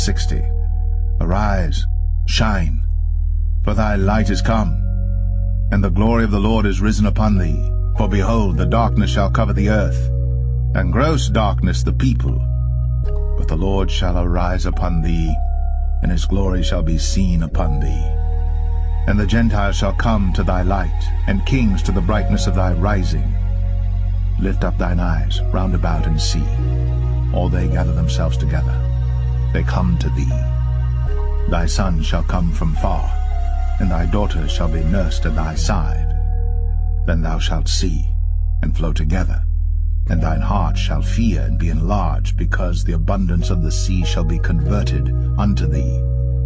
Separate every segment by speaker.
Speaker 1: 60. Arise, shine, for thy light is come, and the glory of the Lord is risen upon thee. For behold, the darkness shall cover the earth, and gross darkness the people. But the Lord shall arise upon thee, and his glory shall be seen upon thee. And the Gentiles shall come to thy light, and kings to the brightness of thy rising. Lift up thine eyes round about and see. All they gather themselves together. They come to thee. Thy son shall come from far, and thy daughter shall be nursed at thy side. Then thou shalt see, and flow together, and thine heart shall fear and be enlarged, because the abundance of the sea shall be converted unto thee.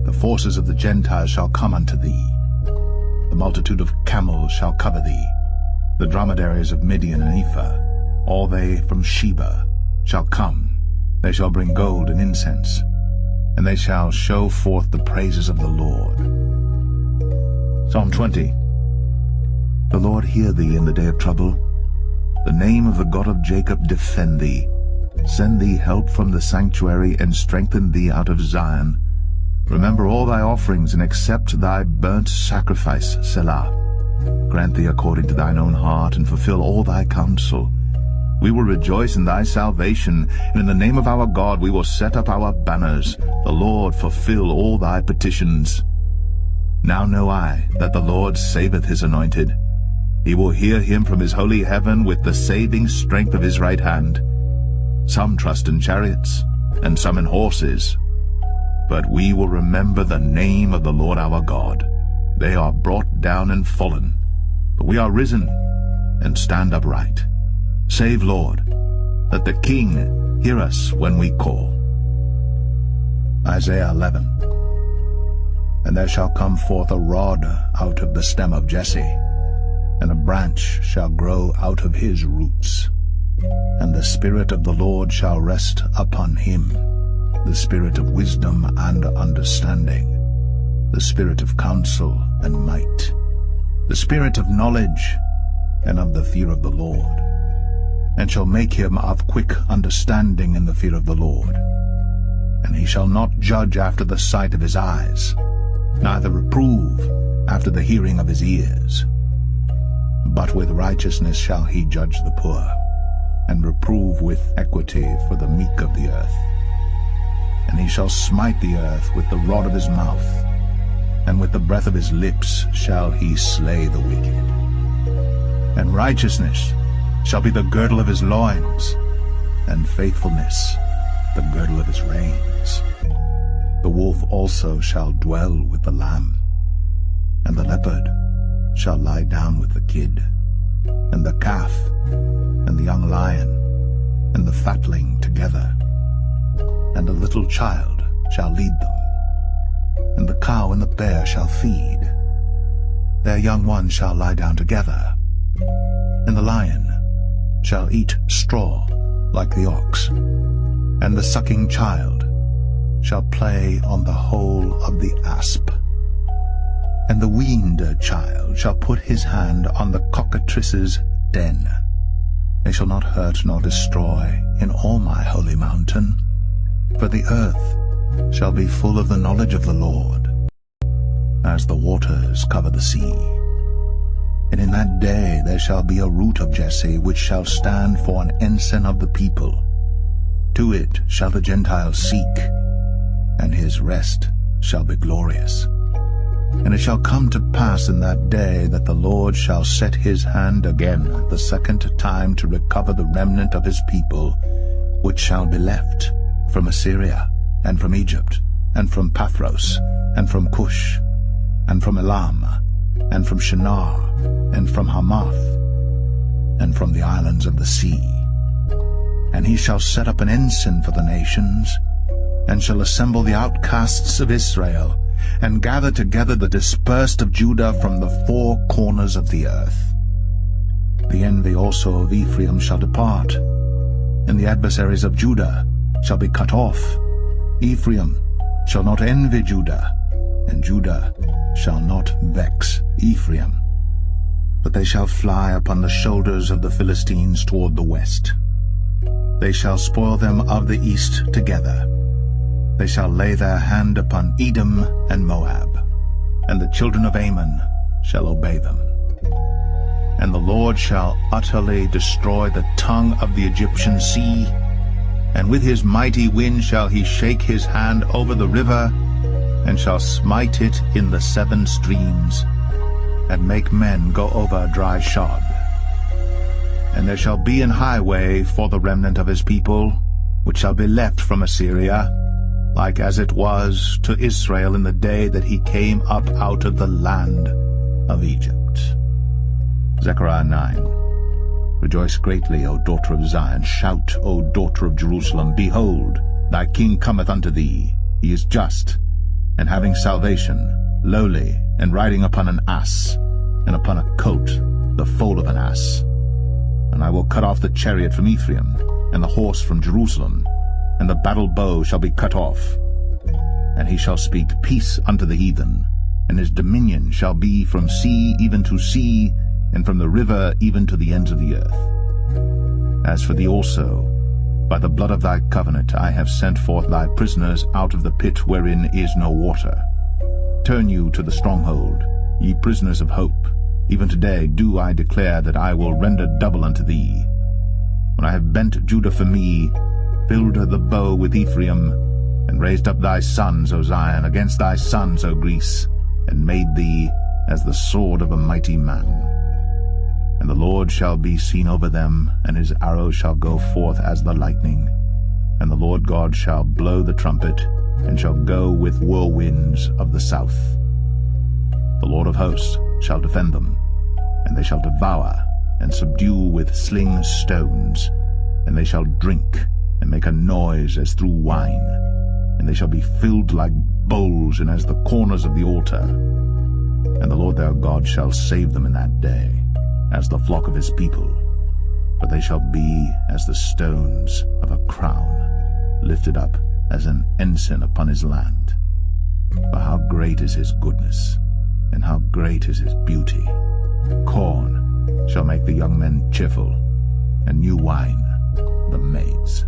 Speaker 1: The forces of the Gentiles shall come unto thee. The multitude of camels shall cover thee. The dromedaries of Midian and Ephah, all they from Sheba, shall come. They shall bring gold and incense, and they shall show forth the praises of the Lord. Psalm 20. The Lord hear thee in the day of trouble. The name of the God of Jacob defend thee. Send thee help from the sanctuary, and strengthen thee out of Zion. Remember all thy offerings, and accept thy burnt sacrifice, Selah. Grant thee according to thine own heart, and fulfill all thy counsel. We will rejoice in thy salvation, and in the name of our God we will set up our banners. The Lord fulfill all thy petitions. Now know I that the Lord saveth his anointed. He will hear him from his holy heaven with the saving strength of his right hand. Some trust in chariots, and some in horses. But we will remember the name of the Lord our God. They are brought down and fallen, but we are risen and stand upright. Save, Lord, that the King hear us when we call. Isaiah 11. And there shall come forth a rod out of the stem of Jesse, and a branch shall grow out of his roots. And the Spirit of the Lord shall rest upon him, the Spirit of wisdom and understanding, the Spirit of counsel and might, the Spirit of knowledge and of the fear of the Lord, and shall make him of quick understanding in the fear of the Lord. And he shall not judge after the sight of his eyes, neither reprove after the hearing of his ears. But with righteousness shall he judge the poor, and reprove with equity for the meek of the earth. And he shall smite the earth with the rod of his mouth, and with the breath of his lips shall he slay the wicked. And righteousness shall be the girdle of his loins, and faithfulness the girdle of his reins. The wolf also shall dwell with the lamb, and the leopard shall lie down with the kid, and the calf, and the young lion, and the fatling together, and a little child shall lead them. And the cow and the bear shall feed. Their young ones shall lie down together, and the lion shall eat straw like the ox, and the sucking child shall play on the hole of the asp. And the weaned child shall put his hand on the cockatrice's den. They shall not hurt nor destroy in all my holy mountain, for the earth shall be full of the knowledge of the Lord, as the waters cover the sea. And in that day there shall be a root of Jesse, which shall stand for an ensign of the people. To it shall the Gentiles seek, and his rest shall be glorious. And it shall come to pass in that day that the Lord shall set his hand again the second time to recover the remnant of his people, which shall be left from Assyria, and from Egypt, and from Pathros, and from Cush, and from Elam, and from Shinar, and from Hamath, and from the islands of the sea. And he shall set up an ensign for the nations, and shall assemble the outcasts of Israel, and gather together the dispersed of Judah from the four corners of the earth. The envy also of Ephraim shall depart, and the adversaries of Judah shall be cut off. Ephraim shall not envy Judah, and Judah shall not vex Ephraim. But they shall fly upon the shoulders of the Philistines toward the west. They shall spoil them of the east together. They shall lay their hand upon Edom and Moab, and the children of Ammon shall obey them. And the Lord shall utterly destroy the tongue of the Egyptian sea, and with his mighty wind shall he shake his hand over the river, and shall smite it in the 7 streams, and make men go over dry shod. And there shall be an highway for the remnant of his people, which shall be left from Assyria, like as it was to Israel in the day that he came up out of the land of Egypt. Zechariah 9. Rejoice greatly, O daughter of Zion. Shout, O daughter of Jerusalem. Behold, thy king cometh unto thee. He is just, and having salvation, lowly, and riding upon an ass, and upon a colt, the foal of an ass. And I will cut off the chariot from Ephraim, and the horse from Jerusalem, and the battle bow shall be cut off. And he shall speak peace unto the heathen, and his dominion shall be from sea even to sea, and from the river even to the ends of the earth. As for thee also, by the blood of thy covenant I have sent forth thy prisoners out of the pit wherein is no water. Turn you to the stronghold, ye prisoners of hope. Even today do I declare that I will render double unto thee. When I have bent Judah for me, filled the bow with Ephraim, and raised up thy sons, O Zion, against thy sons, O Greece, and made thee as the sword of a mighty man. And the Lord shall be seen over them, and his arrow shall go forth as the lightning. And the Lord God shall blow the trumpet, and shall go with whirlwinds of the south. The Lord of hosts shall defend them, and they shall devour and subdue with sling stones, and they shall drink and make a noise as through wine, and they shall be filled like bowls and as the corners of the altar. And the Lord their God shall save them in that day, as the flock of his people, but they shall be as the stones of a crown, lifted up as an ensign upon his land. For how great is his goodness, and how great is his beauty! Corn shall make the young men cheerful, and new wine the maids.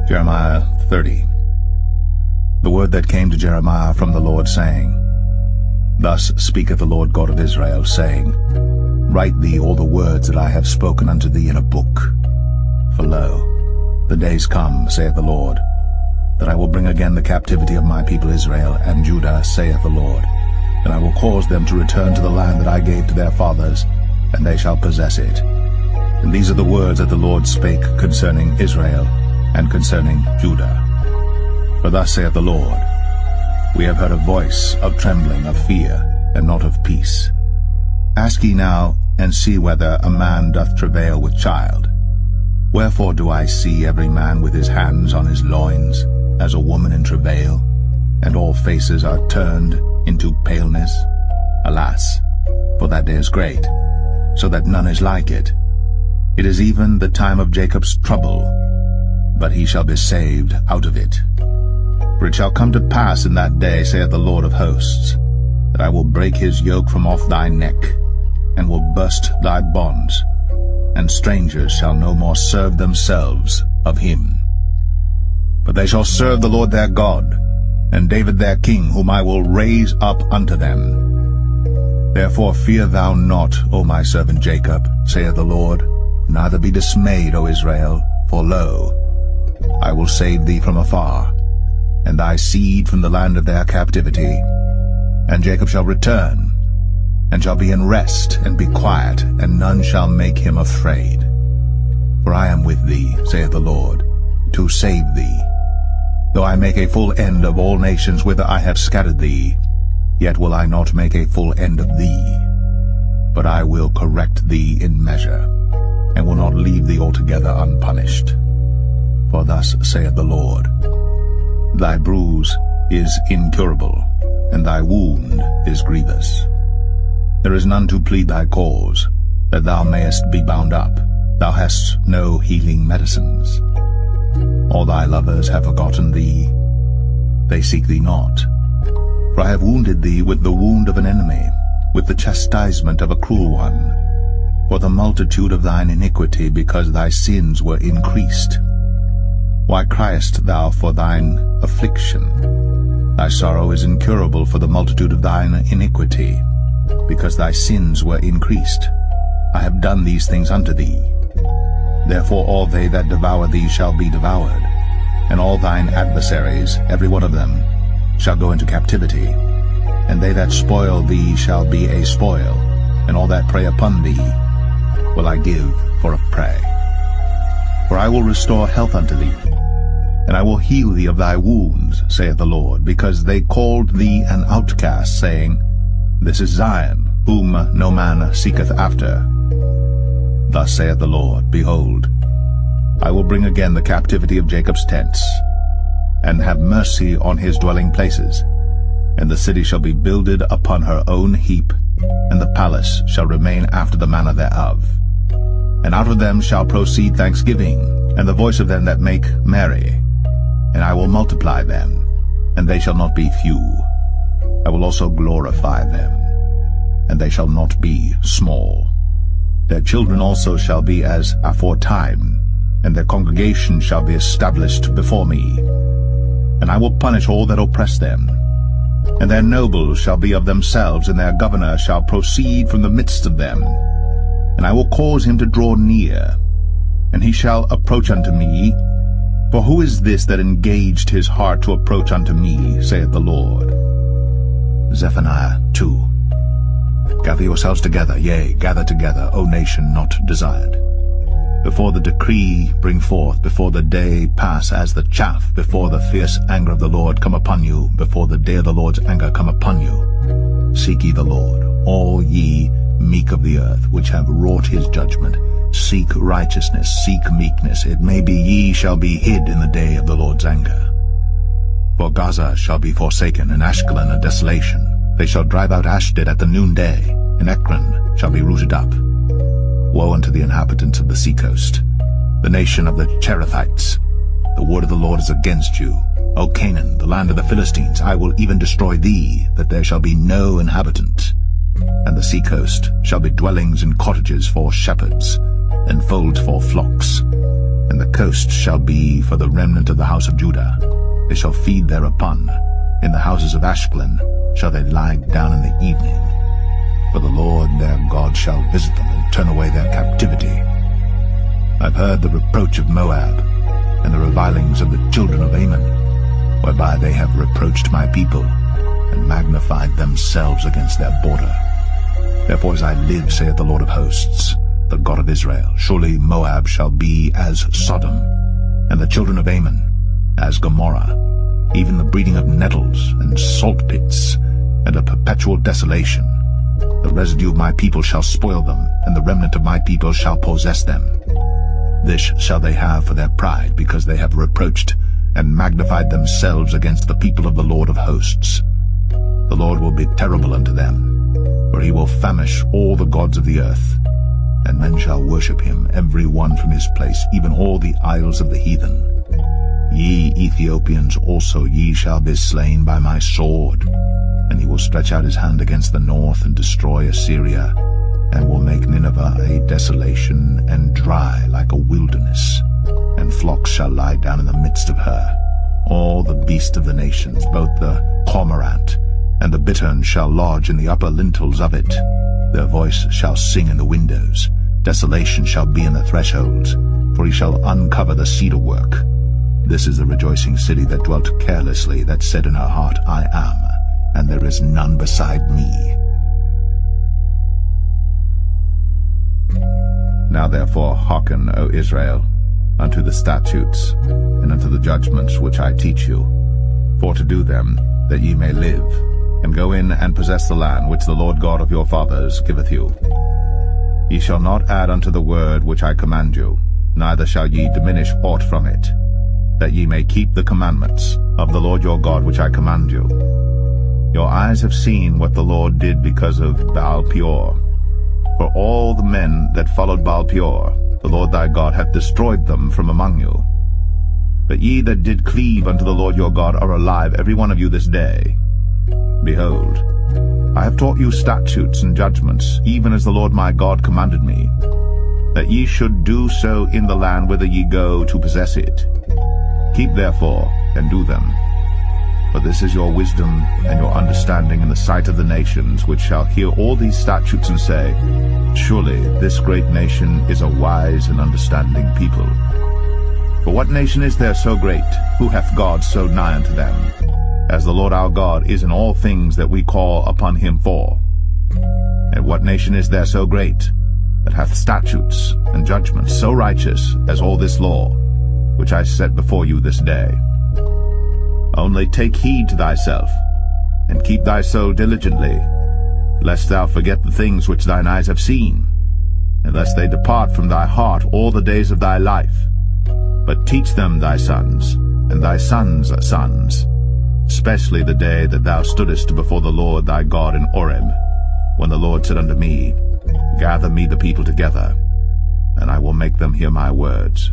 Speaker 1: Jeremiah 30. The word that came to Jeremiah from the Lord, saying, Thus speaketh the Lord God of Israel, saying, Write thee all the words that I have spoken unto thee in a book. For lo, the days come, saith the Lord, that I will bring again the captivity of my people Israel and Judah, saith the Lord, and I will cause them to return to the land that I gave to their fathers, and they shall possess it. And these are the words that the Lord spake concerning Israel, and concerning Judah. For thus saith the Lord, We have heard a voice of trembling, of fear, and not of peace. Ask ye now, and see whether a man doth travail with child. Wherefore do I see every man with his hands on his loins, as a woman in travail, and all faces are turned into paleness? Alas, for that day is great, so that none is like it. It is even the time of Jacob's trouble, but he shall be saved out of it. For it shall come to pass in that day, saith the Lord of hosts, that I will break his yoke from off thy neck, and will burst thy bonds, and strangers shall no more serve themselves of him. But they shall serve the Lord their God, and David their king, whom I will raise up unto them. Therefore fear thou not, O my servant Jacob, saith the Lord, neither be dismayed, O Israel, for lo, I will save thee from afar, and thy seed from the land of their captivity. And Jacob shall return, and shall be in rest, and be quiet, and none shall make him afraid. For I am with thee, saith the Lord, to save thee. Though I make a full end of all nations whither I have scattered thee, yet will I not make a full end of thee. But I will correct thee in measure, and will not leave thee altogether unpunished. For thus saith the Lord, Thy bruise is incurable, and thy wound is grievous. There is none to plead thy cause, that thou mayest be bound up. Thou hast no healing medicines. All thy lovers have forgotten thee. They seek thee not. For I have wounded thee with the wound of an enemy, with the chastisement of a cruel one, for the multitude of thine iniquity, because thy sins were increased. Why criest thou for thine affliction? Thy sorrow is incurable for the multitude of thine iniquity, because thy sins were increased. I have done these things unto thee. Therefore all they that devour thee shall be devoured, and all thine adversaries, every one of them, shall go into captivity. And they that spoil thee shall be a spoil, and all that prey upon thee will I give for a prey. For I will restore health unto thee, and I will heal thee of thy wounds, saith the Lord, because they called thee an outcast, saying, This is Zion, whom no man seeketh after. Thus saith the Lord, Behold, I will bring again the captivity of Jacob's tents, and have mercy on his dwelling places. And the city shall be builded upon her own heap, and the palace shall remain after the manner thereof. And out of them shall proceed thanksgiving, and the voice of them that make merry. And I will multiply them, and they shall not be few. I will also glorify them, and they shall not be small. Their children also shall be as aforetime, and their congregation shall be established before me. And I will punish all that oppress them. And their nobles shall be of themselves, and their governor shall proceed from the midst of them. And I will cause him to draw near, and he shall approach unto me. For who is this that engaged his heart to approach unto me, saith the Lord? Zephaniah 2. Gather yourselves together, yea, gather together, O nation not desired. Before the decree bring forth, before the day pass as the chaff, before the fierce anger of the Lord come upon you, before the day of the Lord's anger come upon you. Seek ye the Lord, all ye meek of the earth, which have wrought his judgment. Seek righteousness, seek meekness. It may be ye shall be hid in the day of the Lord's anger. For Gaza shall be forsaken, and Ashkelon a desolation. They shall drive out Ashdod at the noonday, and Ekron shall be rooted up. Woe unto the inhabitants of the seacoast, the nation of the Cherethites. The word of the Lord is against you. O Canaan, the land of the Philistines, I will even destroy thee, that there shall be no inhabitant. And the seacoast shall be dwellings and cottages for shepherds, and folds for flocks. And the coast shall be for the remnant of the house of Judah. They shall feed thereupon. In the houses of Ashkelon shall they lie down in the evening. For the Lord their God shall visit them, and turn away their captivity. I've heard the reproach of Moab, and the revilings of the children of Ammon, whereby they have reproached my people, and magnified themselves against their border. Therefore as I live, saith the Lord of hosts, the God of Israel, surely Moab shall be as Sodom, and the children of Ammon as Gomorrah, even the breeding of nettles and salt pits, and a perpetual desolation. The residue of my people shall spoil them, and the remnant of my people shall possess them. This shall they have for their pride, because they have reproached and magnified themselves against the people of the Lord of hosts. The Lord will be terrible unto them, for he will famish all the gods of the earth, and men shall worship him, every one from his place, even all the isles of the heathen. Ye Ethiopians also, ye shall be slain by my sword. And he will stretch out his hand against the north, and destroy Assyria, and will make Nineveh a desolation, and dry like a wilderness. And flocks shall lie down in the midst of her. All the beasts of the nations, both the cormorant and the bittern, shall lodge in the upper lintels of it. Their voice shall sing in the windows. Desolation shall be in the thresholds, for he shall uncover the cedar work. This is the rejoicing city that dwelt carelessly, that said in her heart, I am, and there is none beside me. Now therefore hearken, O Israel, unto the statutes, and unto the judgments which I teach you, for to do them, that ye may live, and go in and possess the land which the Lord God of your fathers giveth you. Ye shall not add unto the word which I command you, neither shall ye diminish aught from it, that ye may keep the commandments of the Lord your God which I command you. Your eyes have seen what the Lord did because of Baal-peor. For all the men that followed Baal-peor, the Lord thy God hath destroyed them from among you. But ye that did cleave unto the Lord your God are alive, every one of you this day. Behold, I have taught you statutes and judgments, even as the Lord my God commanded me, that ye should do so in the land whither ye go to possess it. Keep therefore, and do them. For this is your wisdom and your understanding in the sight of the nations, which shall hear all these statutes and say, Surely this great nation is a wise and understanding people. For what nation is there so great, who hath God so nigh unto them, as the Lord our God is in all things that we call upon him for? And what nation is there so great, that hath statutes and judgments so righteous as all this law, which I set before you this day? Only take heed to thyself, and keep thy soul diligently, lest thou forget the things which thine eyes have seen, and lest they depart from thy heart all the days of thy life. But teach them thy sons, and thy sons' sons, especially the day that thou stoodest before the Lord thy God in Horeb, when the Lord said unto me, Gather me the people together, and I will make them hear my words,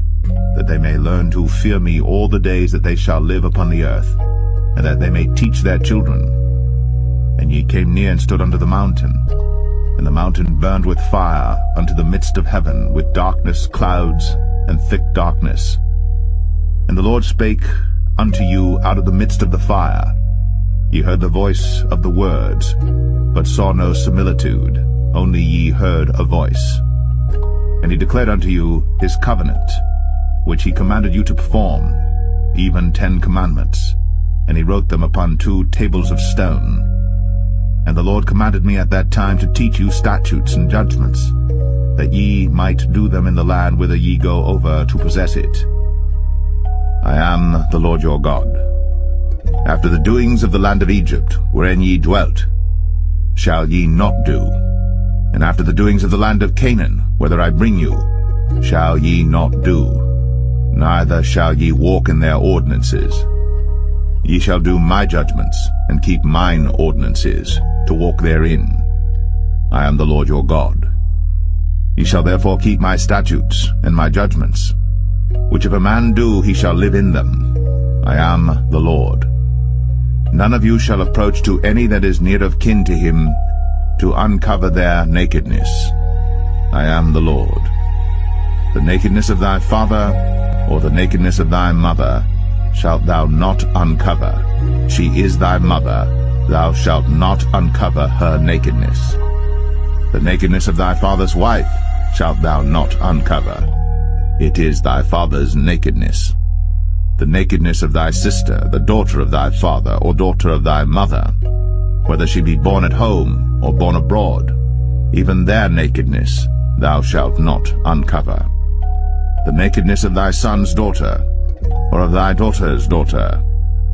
Speaker 1: that they may learn to fear me all the days that they shall live upon the earth, and that they may teach their children. And ye came near and stood under the mountain, and the mountain burned with fire unto the midst of heaven, with darkness, clouds, and thick darkness. And the Lord spake unto you out of the midst of the fire. Ye heard the voice of the words, but saw no similitude, only ye heard a voice. And he declared unto you his covenant, which he commanded you to perform, even 10 commandments, and he wrote them upon 2 tables of stone. And the Lord commanded me at that time to teach you statutes and judgments, that ye might do them in the land whither ye go over to possess it. I am the Lord your God. After the doings of the land of Egypt, wherein ye dwelt, shall ye not do, and after the doings of the land of Canaan, whither I bring you, shall ye not do, neither shall ye walk in their ordinances. Ye shall do my judgments, and keep mine ordinances, to walk therein. I am the Lord your God. Ye shall therefore keep my statutes and my judgments, which if a man do, he shall live in them. I am the Lord. None of you shall approach to any that is near of kin to him, to uncover their nakedness. I am the Lord. The nakedness of thy father, or the nakedness of thy mother, shalt thou not uncover. She is thy mother, thou shalt not uncover her nakedness. The nakedness of thy father's wife shalt thou not uncover. It is thy father's nakedness. The nakedness of thy sister, the daughter of thy father, or daughter of thy mother, whether she be born at home or born abroad, even their nakedness thou shalt not uncover. The nakedness of thy son's daughter, or of thy daughter's daughter,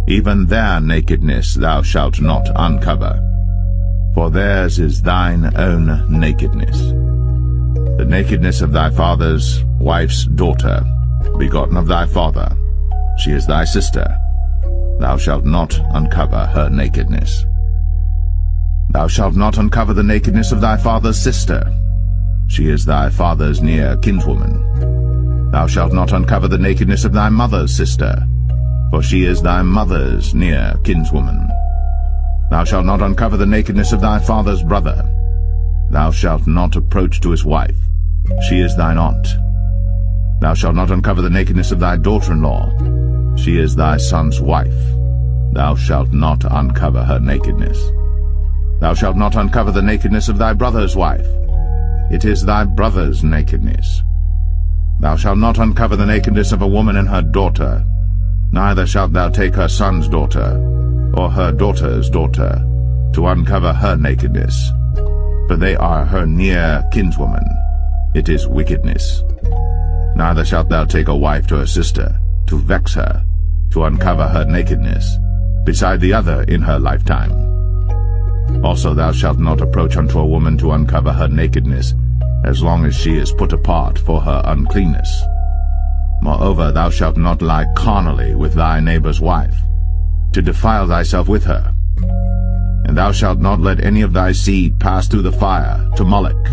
Speaker 1: even their nakedness thou shalt not uncover, for theirs is thine own nakedness. The nakedness of thy father's wife's daughter, begotten of thy father, she is thy sister, thou shalt not uncover her nakedness. Thou shalt not uncover the nakedness of thy father's sister, she is thy father's near kinswoman. Thou shalt not uncover the nakedness of thy mother's sister, for she is thy mother's near kinswoman. Thou shalt not uncover the nakedness of thy father's brother. Thou shalt not approach to his wife, she is thine aunt. Thou shalt not uncover the nakedness of thy daughter-in-law, she is thy son's wife. Thou shalt not uncover her nakedness. Thou shalt not uncover the nakedness of thy brother's wife, it is thy brother's nakedness. Thou shalt not uncover the nakedness of a woman and her daughter, neither shalt thou take her son's daughter, or her daughter's daughter, to uncover her nakedness, for they are her near kinswoman. It is wickedness. Neither shalt thou take a wife to her sister, to vex her, to uncover her nakedness, beside the other in her lifetime. Also thou shalt not approach unto a woman to uncover her nakedness, as long as she is put apart for her uncleanness. Moreover, thou shalt not lie carnally with thy neighbor's wife, to defile thyself with her.
Speaker 2: And thou shalt not let any of thy seed pass through the fire to Moloch,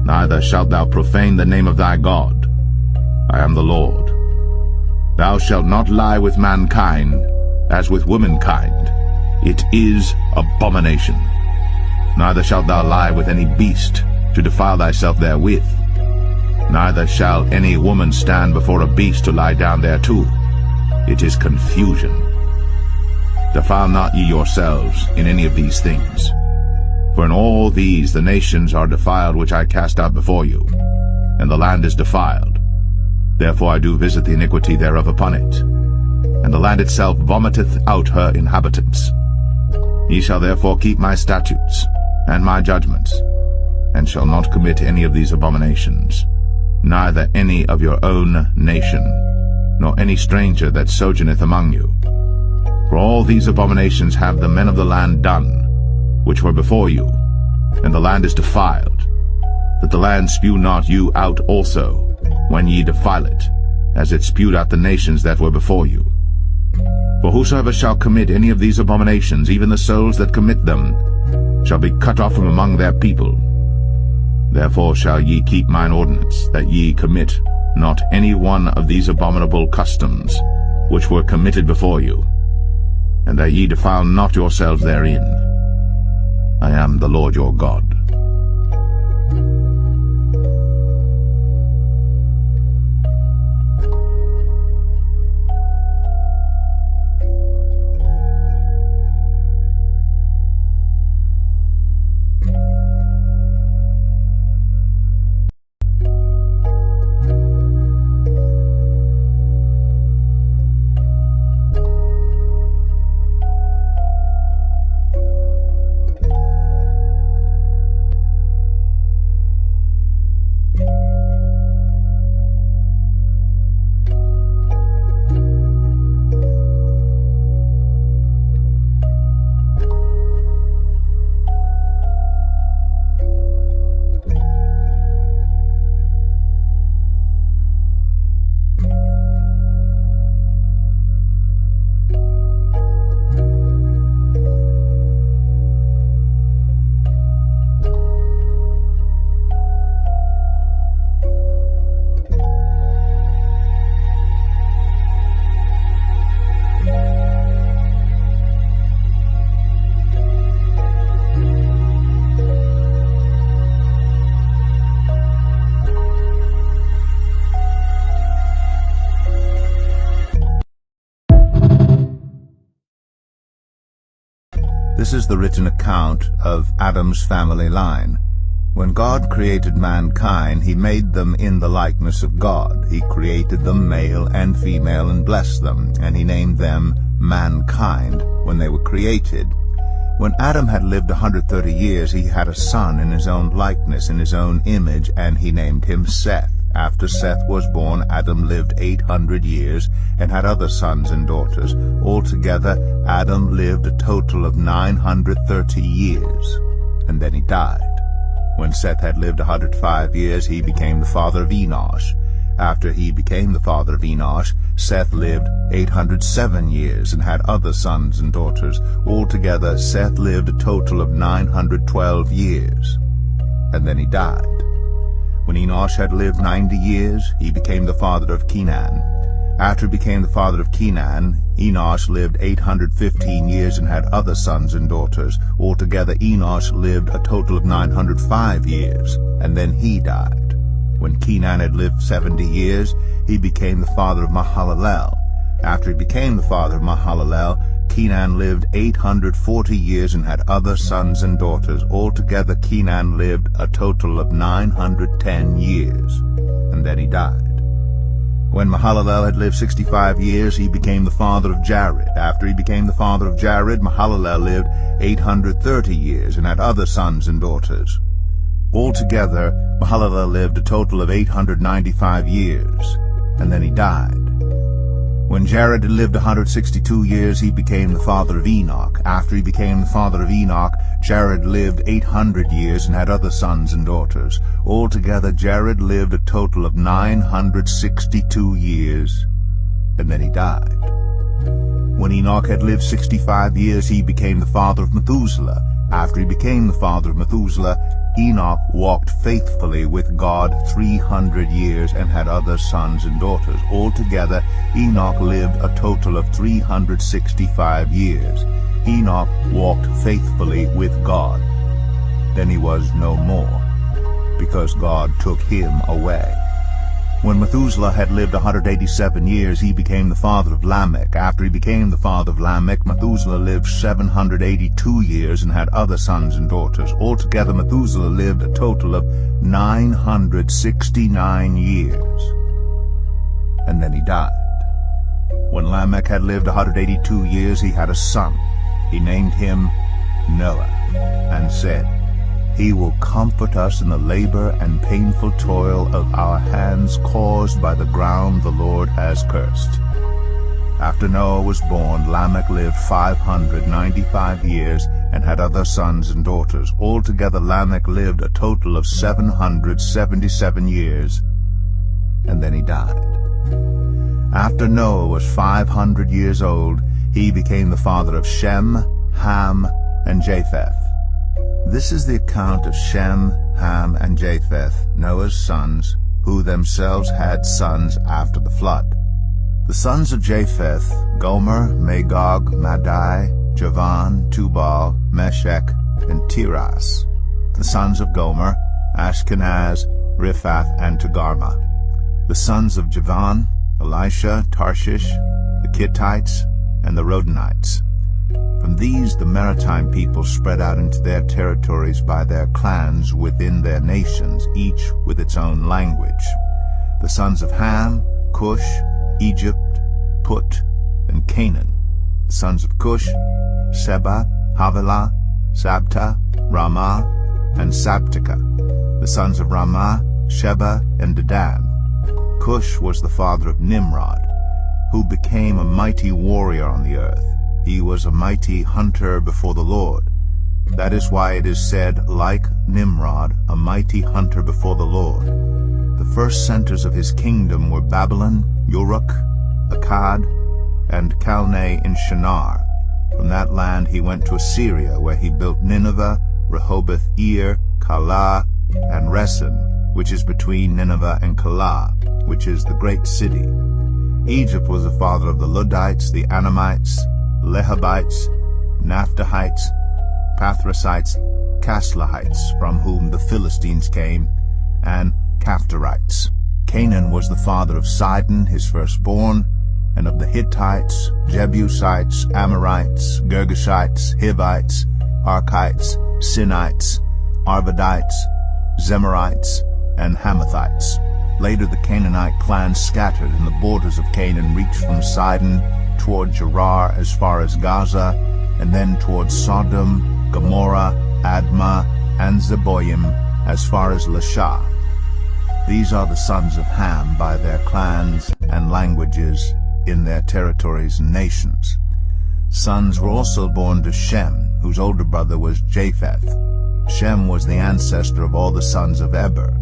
Speaker 2: neither shalt thou profane the name of thy God. I am the Lord. Thou shalt not lie with mankind as with womankind. It is abomination. Neither shalt thou lie with any beast to defile thyself therewith. Neither shall any woman stand before a beast to lie down thereto. It is confusion. Defile not ye yourselves in any of these things. For in all these the nations are defiled which I cast out before you, and the land is defiled. Therefore I do visit the iniquity thereof upon it, and the land itself vomiteth out her inhabitants. Ye shall therefore keep my statutes and my judgments, and shall not commit any of these abominations, neither any of your own nation, nor any stranger that sojourneth among you. For all these abominations have the men of the land done, which were before you, and the land is defiled, that the land spew not you out also, when ye defile it, as it spewed out the nations that were before you. For whosoever shall commit any of these abominations, even the souls that commit them, shall be cut off from among their people. Therefore shall ye keep mine ordinance, that ye commit not any one of these abominable customs, which were committed before you, and that ye defile not yourselves therein. I am the Lord your God. This is the written account of Adam's family line. When God created mankind, he made them in the likeness of God. He created them male and female and blessed them, and he named them mankind when they were created. When Adam had lived 130 years, he had a son in his own likeness, in his own image, and he named him Seth. After Seth was born, Adam lived 800 years and had other sons and daughters. Altogether, Adam lived a total of 930 years, and then he died. When Seth had lived 105 years, he became the father of Enosh. After he became the father of Enosh, Seth lived 807 years and had other sons and daughters. Altogether, Seth lived a total of 912 years, and then he died. When Enosh had lived 90 years, he became the father of Kenan. After he became the father of Kenan, Enosh lived 815 years and had other sons and daughters. Altogether, Enosh lived a total of 905 years, and then he died. When Kenan had lived 70 years, he became the father of Mahalalel. After he became the father of Mahalalel, Kenan lived 840 years and had other sons and daughters. Altogether, Kenan lived a total of 910 years, and then he died. When Mahalalel had lived 65 years, he became the father of Jared. After he became the father of Jared, Mahalalel lived 830 years and had other sons and daughters. Altogether, Mahalalel lived a total of 895 years, and then he died. When Jared had lived 162 years, he became the father of Enoch. After he became the father of Enoch, Jared lived 800 years and had other sons and daughters. Altogether, Jared lived a total of 962 years, and then he died. When Enoch had lived 65 years, he became the father of Methuselah. After he became the father of Methuselah, Enoch walked faithfully with God 300 years and had other sons and daughters. Altogether, Enoch lived a total of 365 years. Enoch walked faithfully with God. Then he was no more, because God took him away. When Methuselah had lived 187 years, he became the father of Lamech. After he became the father of Lamech, Methuselah lived 782 years and had other sons and daughters. Altogether, Methuselah lived a total of 969 years. And then he died. When Lamech had lived 182 years, he had a son. He named him Noah, and said, "He will comfort us in the labor and painful toil of our hands caused by the ground the Lord has cursed." After Noah was born, Lamech lived 595 years and had other sons and daughters. Altogether, Lamech lived a total of 777 years, and then he died. After Noah was 500 years old, he became the father of Shem, Ham, and Japheth. This is the account of Shem, Ham, and Japheth, Noah's sons, who themselves had sons after the flood. The sons of Japheth: Gomer, Magog, Madai, Javan, Tubal, Meshech, and Tiras. The sons of Gomer: Ashkenaz, Riphath, and Togarmah. The sons of Javan: Elisha, Tarshish, the Kittites, and the Rodanites. From these the maritime people spread out into their territories by their clans within their nations, each with its own language. The sons of Ham: Cush, Egypt, Put, and Canaan. The sons of Cush: Seba, Havilah, Sabta, Ramah, and Sabtica. The sons of Ramah: Sheba and Dedan. Cush was the father of Nimrod, who became a mighty warrior on the earth. He was a mighty hunter before the Lord. That is why it is said, like Nimrod, a mighty hunter before the Lord. The first centers of his kingdom were Babylon, Uruk, Akkad, and Calneh in Shinar. From that land he went to Assyria, where he built Nineveh, Rehoboth-ir, Calah, and Resen, which is between Nineveh and Calah, which is the great city. Egypt was the father of the Ludites, the Anamites, Lehabites, Naphtuhites, Pathrasites, Caslahites, from whom the Philistines came, and Caphtorites. Canaan was the father of Sidon, his firstborn, and of the Hittites, Jebusites, Amorites, Girgashites, Hivites, Archites, Sinites, Arvadites, Zemarites, and Hamathites. Later the Canaanite clans scattered, and the borders of Canaan reached from Sidon toward Gerar as far as Gaza, and then toward Sodom, Gomorrah, Admah, and Zeboim as far as Lasha. These are the sons of Ham by their clans and languages in their territories and nations. Sons were also born to Shem, whose older brother was Japheth. Shem was the ancestor of all the sons of Eber.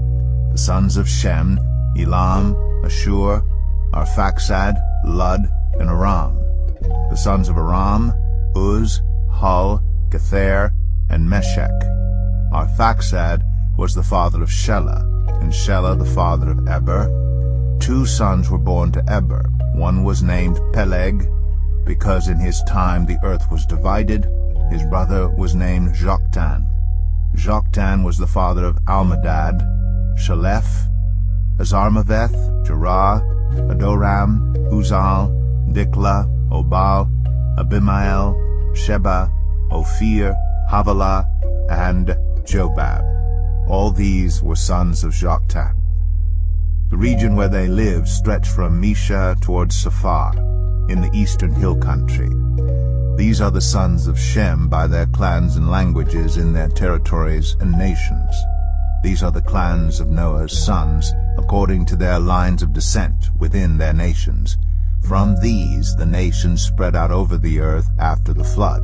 Speaker 2: The sons of Shem: Elam, Ashur, Arphaxad, Lud, and Aram. The sons of Aram: Uz, Hul, Gether, and Meshech. Arphaxad was the father of Shelah, and Shelah the father of Eber. 2 sons were born to Eber. One was named Peleg, because in his time the earth was divided. His brother was named Joktan. Joktan was the father of Almadad, Shalef, Azarmaveth, Jerah, Adoram, Uzal, Dikla, Obal, Abimael, Sheba, Ophir, Havilah, and Jobab. All these were sons of Joktan. The region where they lived stretched from Mesha towards Saphar, in the eastern hill country. These are the sons of Shem by their clans and languages in their territories and nations. These are the clans of Noah's sons, according to their lines of descent within their nations. From these the nations spread out over the earth after the flood.